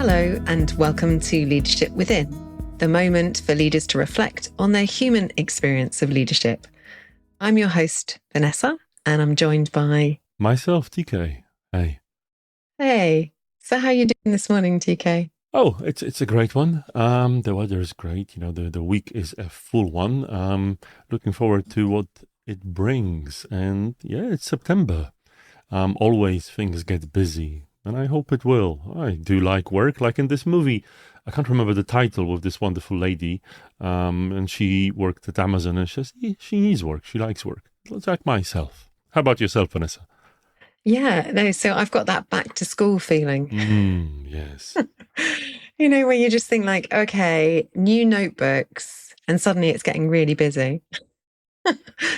Hello, and welcome to Leadership Within, the moment for leaders to reflect on their human experience of leadership. I'm your host, Vanessa, and I'm joined by... myself, TK. Hey. Hey, so how are you doing this morning, TK? Oh, it's a great one. The weather is great. The week is a full one. Looking forward to what it brings. And yeah, it's September. Always things get busy, and I hope it will. I do like work, like in this movie. I can't remember the title with this wonderful lady. And she worked at Amazon, and she needs work. She likes work. It's like myself. How about yourself, Vanessa? Yeah, no, so I've got that back to school feeling. Yes. Where you just think like, okay, new notebooks, and suddenly it's getting really busy.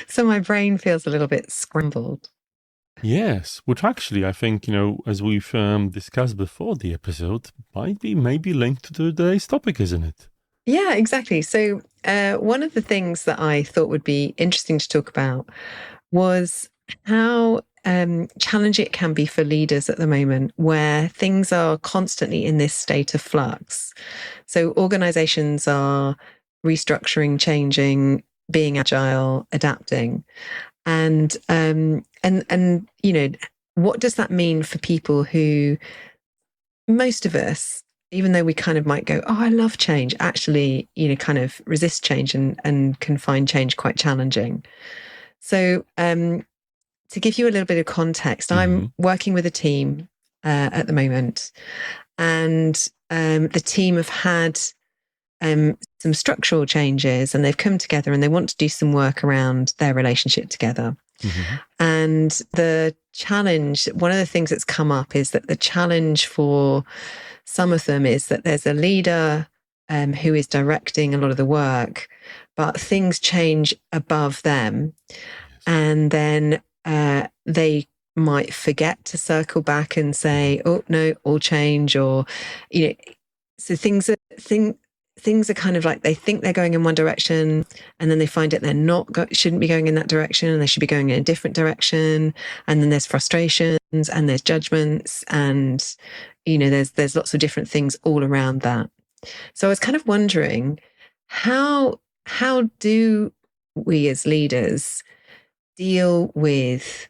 So my brain feels a little bit scrambled. Yes, which actually I think, as we've discussed before the episode, might be maybe linked to today's topic, isn't it? Yeah, exactly. So one of the things that I thought would be interesting to talk about was how challenging it can be for leaders at the moment, where things are constantly in this state of flux. So organizations are restructuring, changing, being agile, adapting, and what does that mean for people who, most of us, even though we kind of might go, oh, I love change, actually, kind of resist change and can find change quite challenging. So to give you a little bit of context, I'm working with a team at the moment, and the team have had some structural changes, and they've come together and they want to do some work around their relationship together. And the challenge, one of the things that's come up is that the challenge for some of them is that there's a leader who is directing a lot of the work, but things change above them. And then they might forget to circle back and say, oh, no, all change, or, so things are kind of like, they think they're going in one direction, and then they find out they're not, shouldn't be going in that direction, and they should be going in a different direction. And then there's frustrations and there's judgments, and, there's lots of different things all around that. So I was kind of wondering, how do we as leaders deal with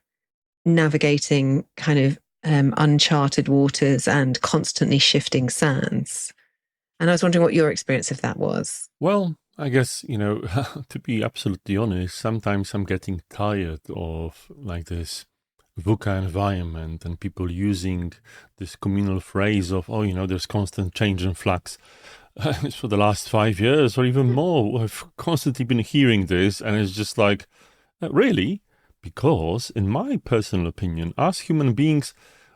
navigating kind of uncharted waters and constantly shifting sands? And I was wondering what your experience of that was. Well, I guess, to be absolutely honest, sometimes I'm getting tired of like this VUCA environment and people using this communal phrase of, oh, there's constant change and flux. For the last 5 years or even more, I've constantly been hearing this, and it's just like, really? Because, in my personal opinion, as human beings,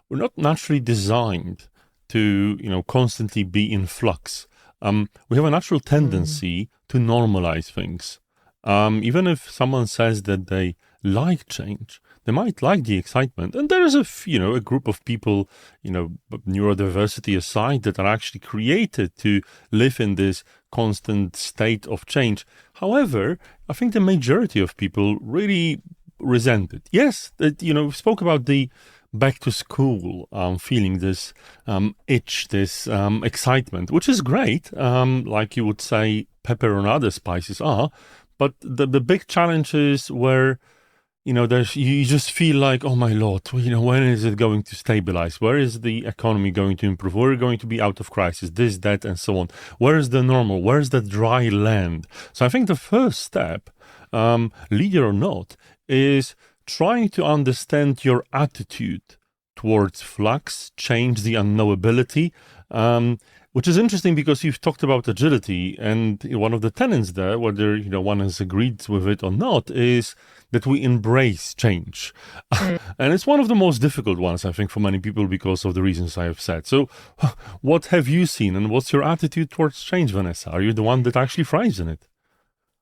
we're not naturally designed to, constantly be in flux. We have a natural tendency to normalize things. Even if someone says that they like change, they might like the excitement. And there is a group of people, neurodiversity aside, that are actually created to live in this constant state of change. However, I think the majority of people really resent it. Yes, that, spoke about the back to school, feeling this itch, this excitement, which is great. Like you would say, pepper and other spices are. But the big challenges where, you just feel like, oh my Lord, when is it going to stabilize? Where is the economy going to improve? Where are we going to be out of crisis? This, that, and so on. Where is the normal? Where is the dry land? So I think the first step, leader or not, is trying to understand your attitude towards flux, change, the unknowability, which is interesting because you've talked about agility, and one of the tenets there, whether one has agreed with it or not, is that we embrace change. And it's one of the most difficult ones, I think, for many people because of the reasons I have said. So what have you seen, and what's your attitude towards change, Vanessa? Are you the one that actually thrives in it?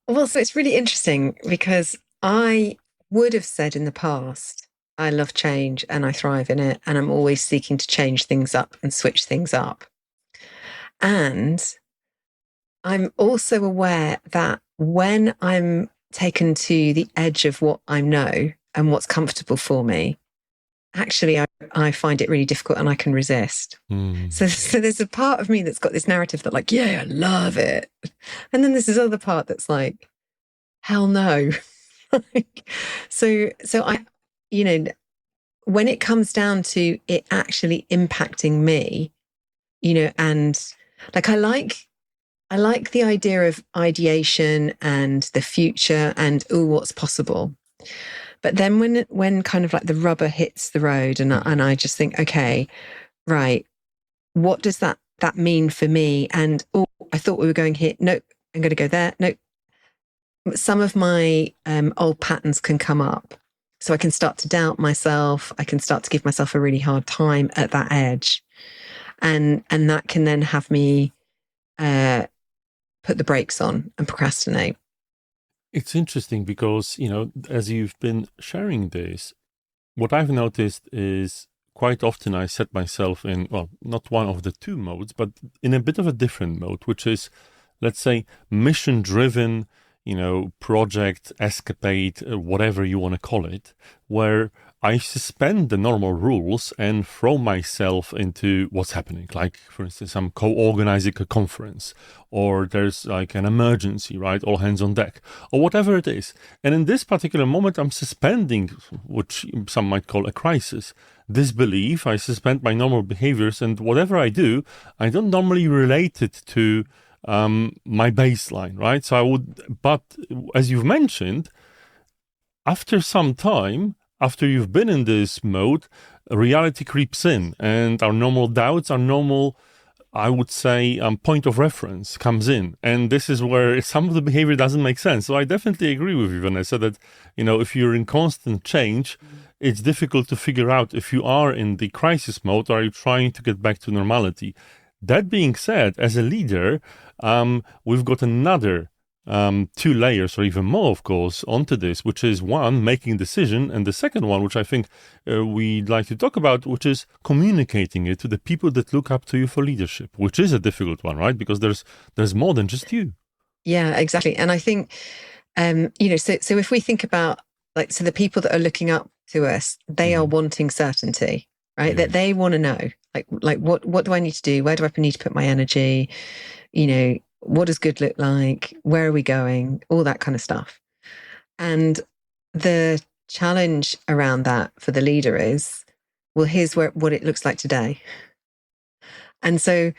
Well, so it's really interesting because I would have said in the past, I love change and I thrive in it, and I'm always seeking to change things up and switch things up. And I'm also aware that when I'm taken to the edge of what I know and what's comfortable for me, actually I find it really difficult and I can resist. Mm. So there's a part of me that's got this narrative that like, yeah, I love it. And then there's this other part that's like, hell no. Like, so I, you know, when it comes down to it actually impacting me, and like I like the idea of ideation and the future and what's possible. But then when kind of like the rubber hits the road and I just think, okay, right, what does that mean for me? And I thought we were going here. No, I'm going to go there. No, some of my old patterns can come up. So I can start to doubt myself. I can start to give myself a really hard time at that edge. And that can then have me put the brakes on and procrastinate. It's interesting because, as you've been sharing this, what I've noticed is quite often I set myself in, well, not one of the two modes, but in a bit of a different mode, which is, let's say, mission driven, project, escapade, whatever you want to call it, where I suspend the normal rules and throw myself into what's happening. Like, for instance, I'm co-organizing a conference, or there's like an emergency, right? All hands on deck, or whatever it is. And in this particular moment, I'm suspending, which some might call a crisis. Disbelief, I suspend my normal behaviors, and whatever I do, I don't normally relate it to my baseline, right? So I would, but as you've mentioned, after some time, after you've been in this mode, reality creeps in, and our normal doubts, our normal, I would say, point of reference comes in. And this is where some of the behavior doesn't make sense. So I definitely agree with you, Vanessa, that, if you're in constant change, it's difficult to figure out if you are in the crisis mode or are you trying to get back to normality. That being said, as a leader, we've got another two layers, or even more, of course, onto this, which is one, making decision, and the second one, which I think we'd like to talk about, which is communicating it to the people that look up to you for leadership, which is a difficult one, right? Because there's more than just you. Yeah, exactly. And I think, so if we think about so the people that are looking up to us, they are wanting certainty, right? Yes. That they want to know, like what do I need to do? Where do I need to put my energy? What does good look like? Where are we going? All that kind of stuff. And the challenge around that for the leader is, well, here's what it looks like today. And so,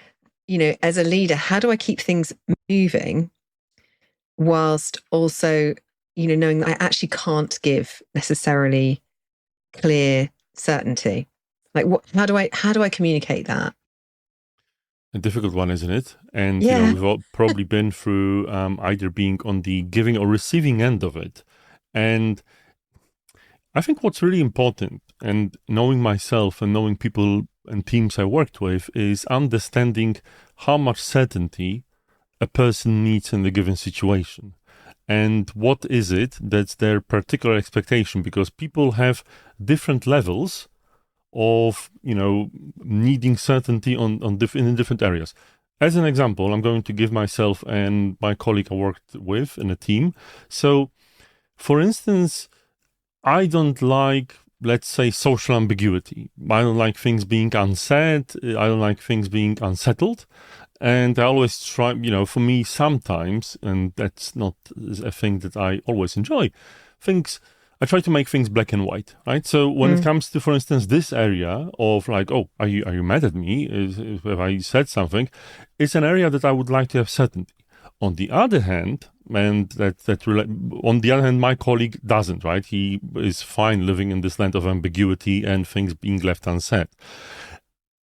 as a leader, how do I keep things moving whilst also, knowing that I actually can't give necessarily clear certainty? Like, how do I communicate that? A difficult one, isn't it? And Yeah. we've all probably been through either being on the giving or receiving end of it. And I think what's really important, and knowing myself and knowing people and teams I worked with, is understanding how much certainty a person needs in the given situation. And what is it that's their particular expectation? Because people have different levels of needing certainty in different areas. As an example, I'm going to give myself and my colleague I worked with in a team. So, for instance, I don't like, let's say, social ambiguity. I don't like things being unsaid. I don't like things being unsettled. And I always try, for me, sometimes, and that's not a thing that I always enjoy, I try to make things black and white, right? So when it comes to, for instance, this area of like, oh, are you mad at me? Have I said something? It's an area that I would like to have certainty. On the other hand, on the other hand, my colleague doesn't, right? He is fine living in this land of ambiguity and things being left unsaid.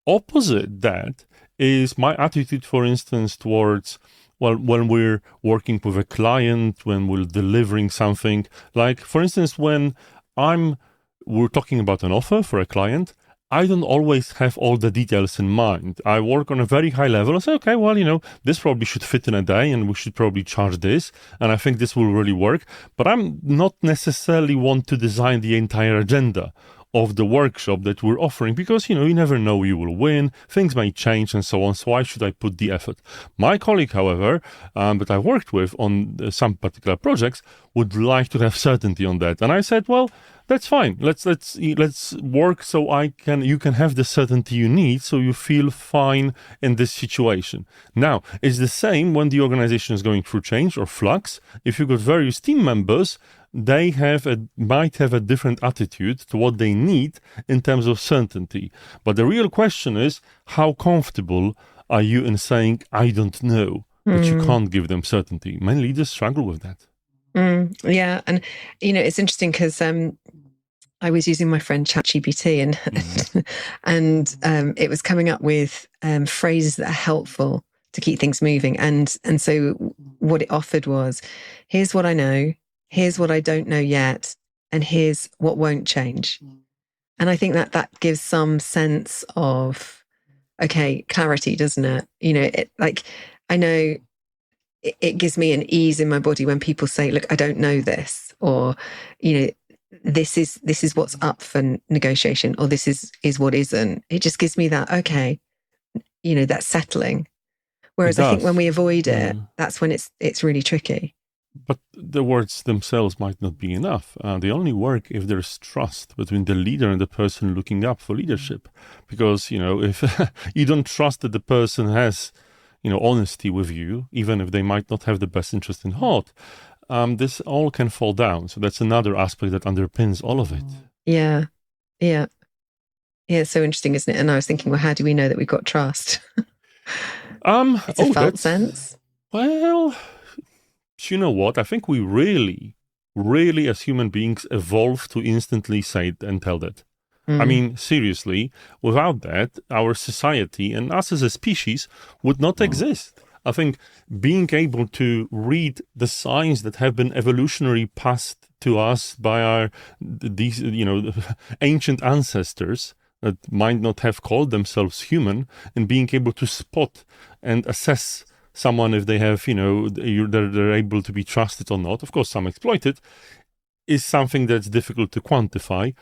Opposite that is my attitude, for instance, towards, well, when we're working with a client, when we're delivering something, like, for instance, when we're talking about an offer for a client, I don't always have all the details in mind. I work on a very high level. I say, okay, well, this probably should fit in a day and we should probably charge this. And I think this will really work. But I'm not necessarily want to design the entire agenda of the workshop that we're offering, because you never know, you will win, things may change and so on. So why should I put the effort? My colleague, however, that I worked with on some particular projects, would like to have certainty on that. And I said, well, That's fine. Let's work so you can have the certainty you need, so you feel fine in this situation. Now, it's the same when the organization is going through change or flux. If you've got various team members, they might have a different attitude to what they need in terms of certainty. But the real question is, how comfortable are you in saying, I don't know, but you can't give them certainty? Many leaders struggle with that. Yeah. And, it's interesting because I was using my friend ChatGPT and it was coming up with phrases that are helpful to keep things moving. And so what it offered was, here's what I know, here's what I don't know yet, and here's what won't change. And I think that gives some sense of, okay, clarity, doesn't it? I know it gives me an ease in my body when people say, look, I don't know this, or, this is what's up for negotiation, or this is what isn't. It just gives me that, okay, that's settling. Whereas I think when we avoid it, that's when it's really tricky. But the words themselves might not be enough. They only work if there's trust between the leader and the person looking up for leadership. Because, if you don't trust that the person has, honesty with you, even if they might not have the best interest in heart, this all can fall down. So that's another aspect that underpins all of it. Yeah. Yeah. Yeah. It's so interesting, isn't it? And I was thinking, well, how do we know that we've got trust? It's a felt sense. Well, you know what? I think we really, really as human beings evolved to instantly say it and tell that. I mean, seriously, without that, our society and us as a species would not exist. I think being able to read the signs that have been evolutionarily passed to us by these ancient ancestors that might not have called themselves human, and being able to spot and assess someone if they have, they're able to be trusted or not. Of course, some exploit it, is something that's difficult to quantify.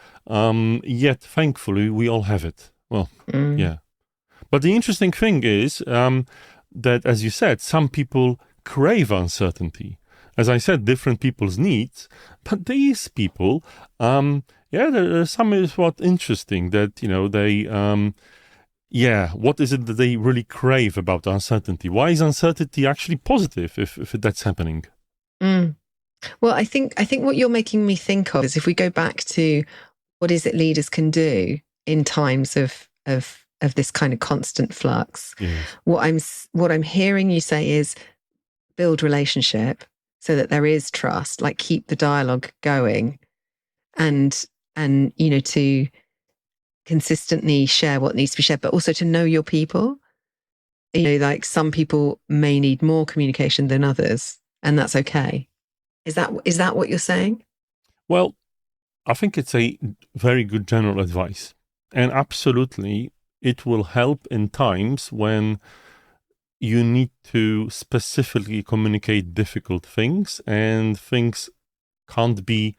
Yet, thankfully, we all have it. Well, yeah. But the interesting thing is that, as you said, some people crave uncertainty. As I said, different people's needs. But these people, there's some is what interesting that, what is it that they really crave about uncertainty? Why is uncertainty actually positive if that's happening? Well, I think what you're making me think of is, if we go back to what is it leaders can do in times of this kind of constant flux. Yes. What I'm hearing you say is build relationship so that there is trust, like keep the dialogue going, and to consistently share what needs to be shared, but also to know your people. Like some people may need more communication than others, and that's okay. Is that what you're saying? Well, I think it's a very good general advice. And absolutely, it will help in times when you need to specifically communicate difficult things, and things can't be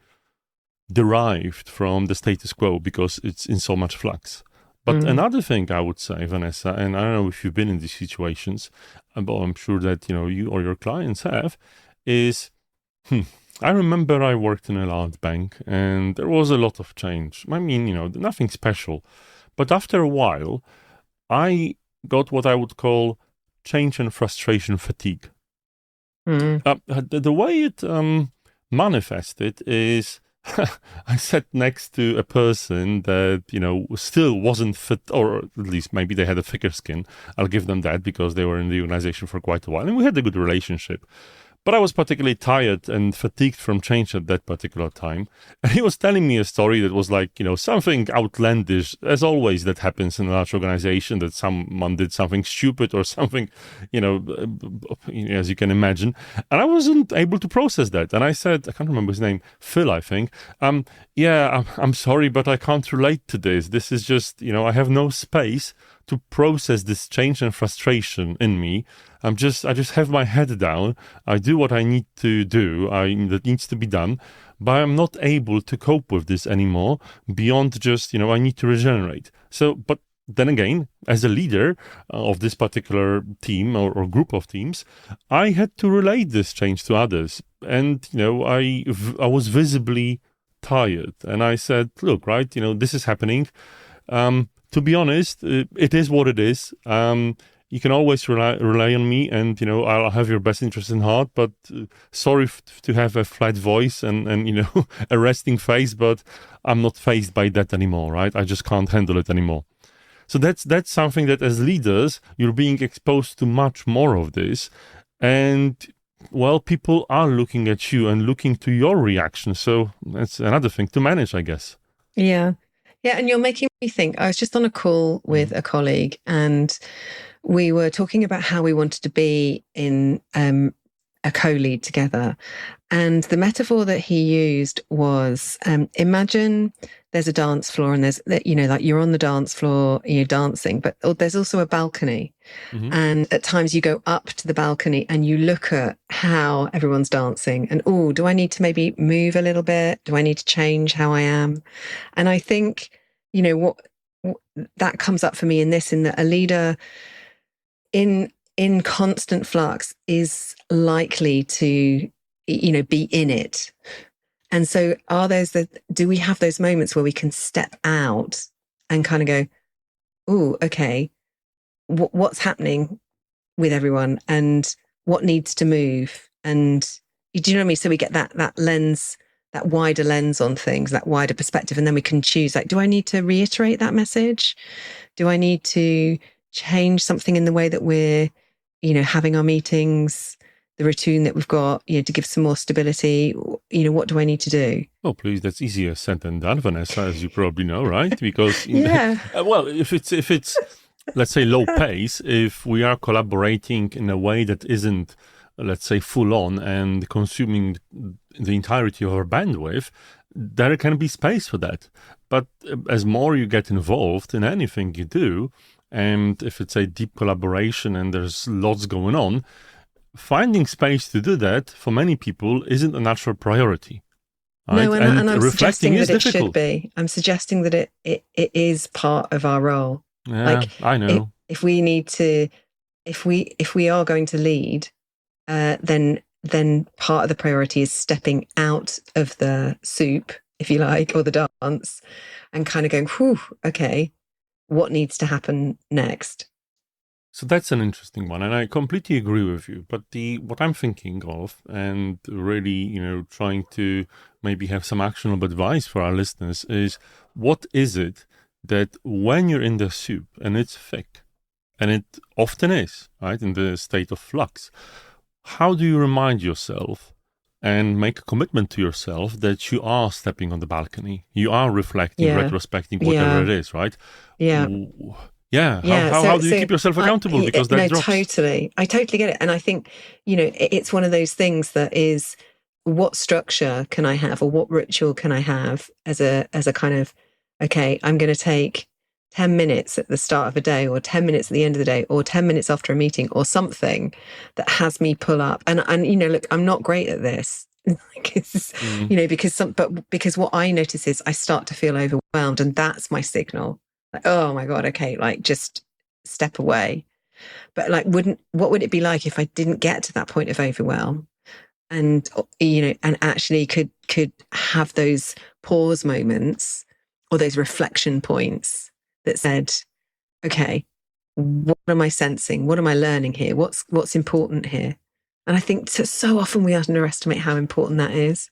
derived from the status quo because it's in so much flux. But another thing I would say, Vanessa, and I don't know if you've been in these situations, but I'm sure that you or your clients have, is I remember I worked in a large bank and there was a lot of change. I mean, nothing special. But after a while, I got what I would call change and frustration fatigue. The way it manifested is I sat next to a person that, still wasn't fit, or at least maybe they had a thicker skin. I'll give them that because they were in the organization for quite a while and we had a good relationship. But I was particularly tired and fatigued from change at that particular time. And he was telling me a story that was like, something outlandish, as always, that happens in a large organization, that someone did something stupid or something, as you can imagine. And I wasn't able to process that. And I said, I can't remember his name, Phil, I think. I'm sorry, but I can't relate to this. This is just, I have no space to process this change and frustration in me. I just have my head down. I do what I need to do, that needs to be done, but I'm not able to cope with this anymore beyond just, I need to regenerate. So, but then again, as a leader of this particular team or group of teams, I had to relate this change to others. And, I was visibly tired. And I said, look, right, this is happening. To be honest, it is what it is. You can always rely on me, and I'll have your best interest in heart. But sorry to have a flat voice and a resting face, but I'm not faced by that anymore, right? I just can't handle it anymore. So that's something that as leaders you're being exposed to much more of this, and well, people are looking at you and looking to your reaction. So that's another thing to manage, I guess. Yeah. Yeah. And you're making me think. I was just on a call with a colleague, and we were talking about how we wanted to be in a co-lead together. And the metaphor that he used was, imagine there's a dance floor, and there's, like you're on the dance floor, you're dancing, but there's also a balcony. Mm-hmm. And at times you go up to the balcony and you look at how everyone's dancing, and, oh, do I need to maybe move a little bit? Do I need to change how I am? And I think, what that comes up for me in that a leader in constant flux is likely to, be in it. And so do we have those moments where we can step out and kind of go, oh, okay, what's happening with everyone and what needs to move? And do you know what I mean? So we get that lens, that wider lens on things, that wider perspective. And then we can choose, like, do I need to reiterate that message? Do I need to change something in the way that we're, having our meetings, the routine that we've got, to give some more stability? What do I need to do? Oh, please, that's easier said than done, Vanessa, as you probably know, right? Because, yeah. Well, if it's, let's say, low pace, if we are collaborating in a way that isn't, let's say, full on and consuming the entirety of our bandwidth, there can be space for that. But as more you get involved in anything you do, and if it's a deep collaboration and there's lots going on, finding space to do that for many people isn't a natural priority. Right? No, and I'm suggesting that it should be. I'm suggesting that it is part of our role. Yeah, I know. If we need to, if we are going to lead, then part of the priority is stepping out of the soup, if you like, or the dance, and kind of going, whew, okay, what needs to happen next? So that's an interesting one, and I completely agree with you. But what I'm thinking of, and really, trying to maybe have some actionable advice for our listeners, is what is it that when you're in the soup and it's thick, and it often is, right, in the state of flux, how do you remind yourself and make a commitment to yourself that you are stepping on the balcony, you are reflecting, retrospecting, whatever it is, right? Yeah. Yeah. How do you keep yourself accountable? Because that drops. I totally get it. And I think, it's one of those things that is, what structure can I have, or what ritual can I have as a kind of, okay, I'm going to take 10 minutes at the start of a day, or 10 minutes at the end of the day, or 10 minutes after a meeting, or something that has me pull up. And look, I'm not great at this. because what I notice is I start to feel overwhelmed, and that's my signal. Like, oh my God, okay, like, just step away. But like, what would it be like if I didn't get to that point of overwhelm, and and actually could have those pause moments, or those reflection points that said, okay, what am I sensing? What am I learning here? What's important here? And I think so often we underestimate how important that is.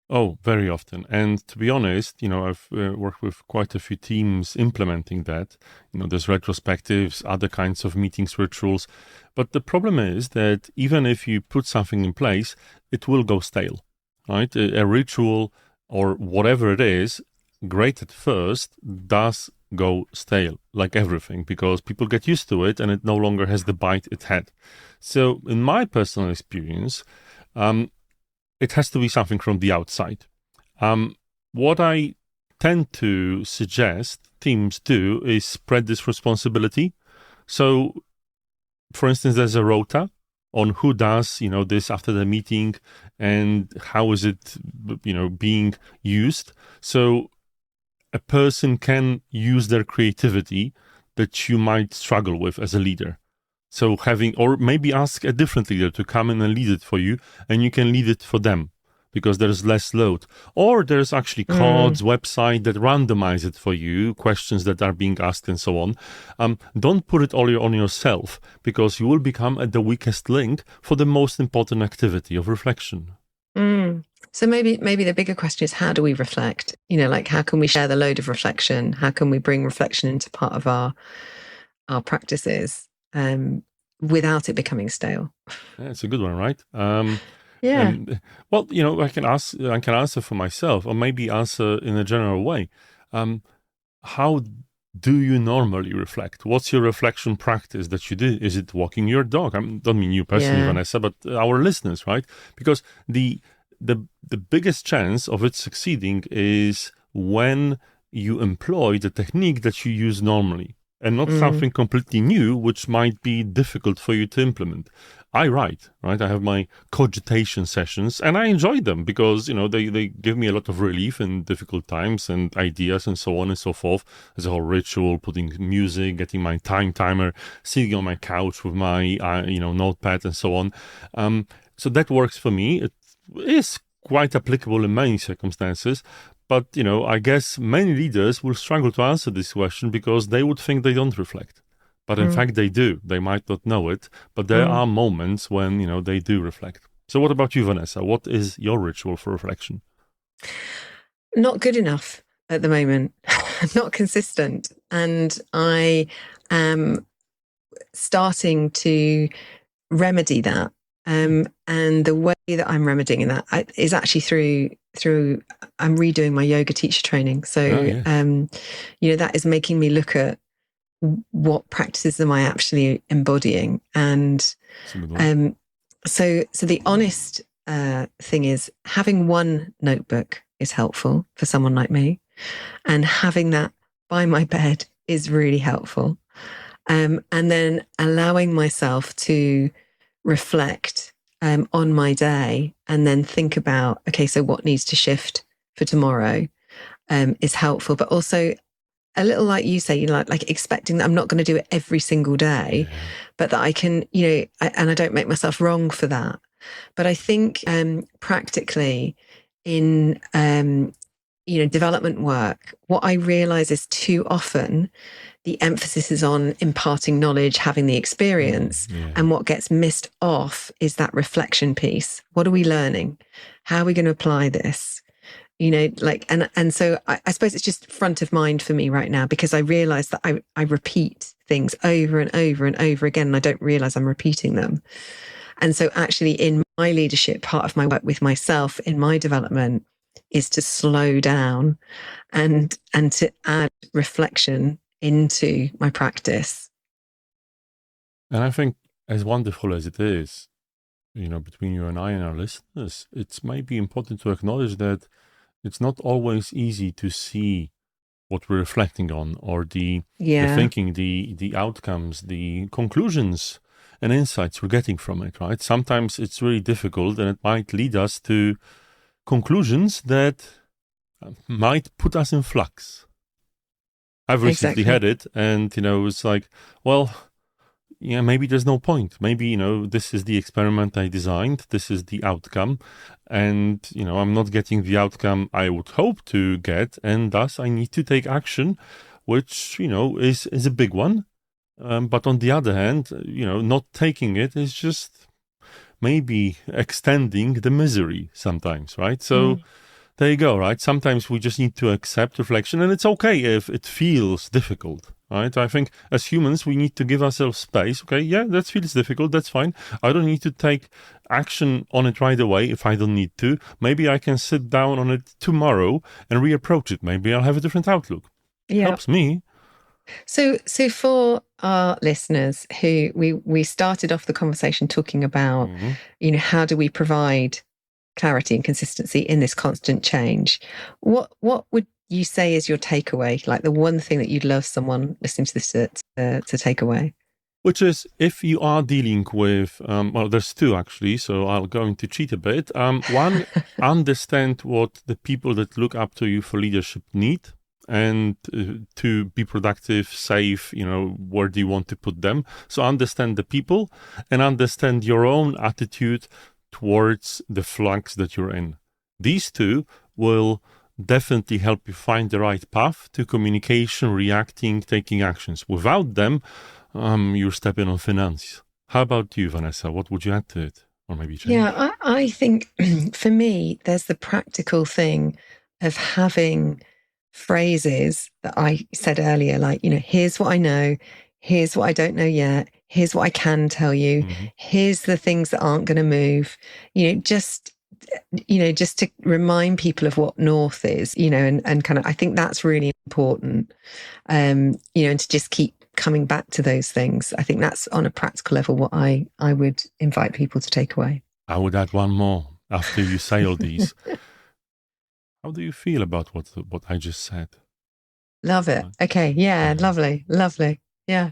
Oh, very often. And to be honest, I've worked with quite a few teams implementing that. There's retrospectives, other kinds of meetings, rituals. But the problem is that even if you put something in place, it will go stale, right? A ritual or whatever it is, great at first, does go stale, like everything, because people get used to it and it no longer has the bite it had. So in my personal experience, it has to be something from the outside. What I tend to suggest teams do is spread this responsibility. So, for instance, there's a rota on who does, this after the meeting, and how is it, being used. So a person can use their creativity that you might struggle with as a leader. So or maybe ask a different leader to come in and lead it for you, and you can lead it for them. because there's less load. Or there's actually Mm, cards, website that randomize it for you, questions that are being asked and so on. Don't put it all on yourself, because you will become at the weakest link for the most important activity of reflection. mm. So maybe the bigger question is, how do we reflect? Like, how can we share the load of reflection? How can we bring reflection into part of our practices, without it becoming stale? Yeah, it's a good one, right? Yeah. And well, I can answer for myself, or maybe answer in a general way. How do you normally reflect? What's your reflection practice that you do? Is it walking your dog? I don't mean you personally, Yeah. Vanessa, but our listeners, right? Because the biggest chance of it succeeding is when you employ the technique that you use normally, and not Mm, something completely new, which might be difficult for you to implement. I write, right? I have my cogitation sessions, and I enjoy them because, they give me a lot of relief in difficult times and ideas and so on and so forth. There's a whole ritual, putting music, getting my timer, sitting on my couch with my, notepad and so on. So that works for me. It is quite applicable in many circumstances. But, I guess many leaders will struggle to answer this question because they would think they don't reflect. But in mm, fact, they do. They might not know it, but there mm. are moments when, they do reflect. So what about you, Vanessa? What is your ritual for reflection? Not good enough at the moment. Not consistent. And I am starting to remedy that. Hmm. And the way that I'm remedying that is actually through I'm redoing my yoga teacher training. Ah, So yes. that is making me look at what practices am I actually embodying. And It's a good one. um, so the honest thing is, having one notebook is helpful for someone like me, and having that by my bed is really helpful. And then allowing myself to reflect on my day, and then think about, okay, so what needs to shift for tomorrow, is helpful. But also, a little like you say, like expecting that I'm not going to do it every single day, Yeah. but that I can, and I don't make myself wrong for that. But I think practically in development work, what I realize is too often the emphasis is on imparting knowledge, having the experience. Yeah. And what gets missed off is that reflection piece. What are we learning? How are we going to apply this? And so I suppose it's just front of mind for me right now, because I realize that I repeat things over and over and over again, and I don't realize I'm repeating them. And so actually in my leadership, part of my work with myself in my development is to slow down and to add reflection into my practice. And I think, as wonderful as it is, between you and I and our listeners, it's maybe important to acknowledge that it's not always easy to see what we're reflecting on, or the Yeah, thinking, the outcomes, the conclusions and insights we're getting from it, right? Sometimes it's really difficult, and it might lead us to conclusions that might put us in flux. I've recently exactly. had it, and it's like, well, yeah, maybe there's no point. Maybe, this is the experiment I designed, this is the outcome, and, I'm not getting the outcome I would hope to get, and thus I need to take action, which, is a big one. But on the other hand, not taking it is just maybe extending the misery sometimes, right? So Mm. there you go, right? Sometimes we just need to accept reflection, and it's okay if it feels difficult, right? I think as humans, we need to give ourselves space. Okay, yeah, that feels difficult. That's fine. I don't need to take action on it right away if I don't need to. Maybe I can sit down on it tomorrow and reapproach it. Maybe I'll have a different outlook. Yeah. Helps me. So for our listeners, who we started off the conversation talking about, Mhm. how do we provide clarity and consistency in this constant change? What would you say is your takeaway? Like the one thing that you'd love someone listening to this to take away? Which is, if you are dealing with, well, there's two actually, so I'll going to cheat a bit. One, understand what the people that look up to you for leadership need, and to be productive, safe, where do you want to put them? So understand the people, and understand your own attitude towards the flux that you're in. These two will definitely help you find the right path to communication, reacting, taking actions. Without them, you're stepping on thin ice. How about you, Vanessa? What would you add to it? Or maybe change? Yeah, I think for me, there's the practical thing of having phrases that I said earlier, like, here's what I know, here's what I don't know yet, here's what I can tell you, here's the things that aren't going to move, just to remind people of what North is, and kind of, I think that's really important, and to just keep coming back to those things. I think that's on a practical level what I would invite people to take away. I would add one more after you say all these. How do you feel about what I just said? Love it. Okay. Yeah. Lovely. Yeah.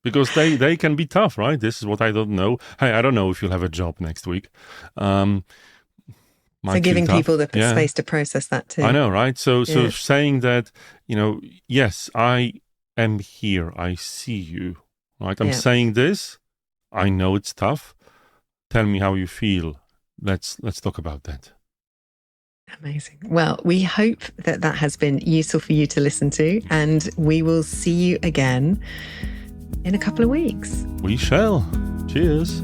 Because they can be tough, right? This is what I don't know. Hey, I don't know if you'll have a job next week. So giving people the space to process that too. I know, right? So saying that, yes, I am here. I see you, right? I'm saying this. I know it's tough. Tell me how you feel. Let's talk about that. Amazing. Well, we hope that has been useful for you to listen to, and we will see you again in a couple of weeks. We shall. Cheers.